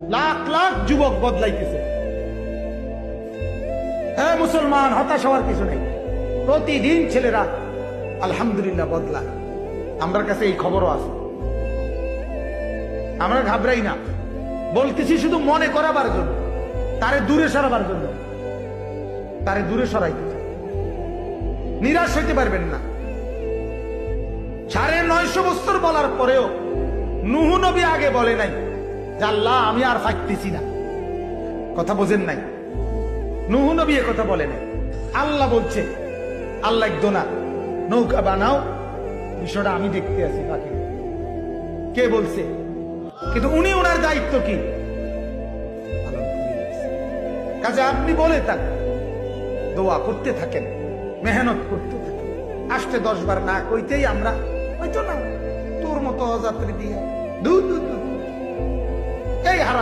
লাখ লাখ যুবক বদলাইতেছে। হ্যাঁ মুসলমান, হতাশ হওয়ার কিছু নেই। প্রতিদিন ছেলেরা আলহামদুলিল্লাহ বদলায়। আমার কাছে এই খবরও আছে। আমরা ঘাবড়াই না, বলতেছি শুধু মনে করাবার জন্য, তারে দূরে সরাবার জন্য, তারে দূরে সরাইতে। নিরাশ হইতে পারবেন না। 950 বছর বলার পরেও নূহ নবী আগে বলে নাই যে আল্লাহ আমি আর ফাঁকতেছি না। কথা বোঝেন নাই? নূহ নবী এ কথা বলে নাই। আল্লাহ বলছে, আল্লাহ একদো না, নৌকা বানাও, বিষয়টা আমি দেখতে আছি। বাকি কে বলছে? কিন্তু উনি ওনার দায়িত্ব কি কাজে আপনি বলে থাকেন, দোয়া করতে থাকেন, মেহনত করতে থাকেন। আসতে 10 বার না কইতেই আমরা হয়তো না তোর মতো অযাত্রী দিয়ে দূর দূর এই হারাম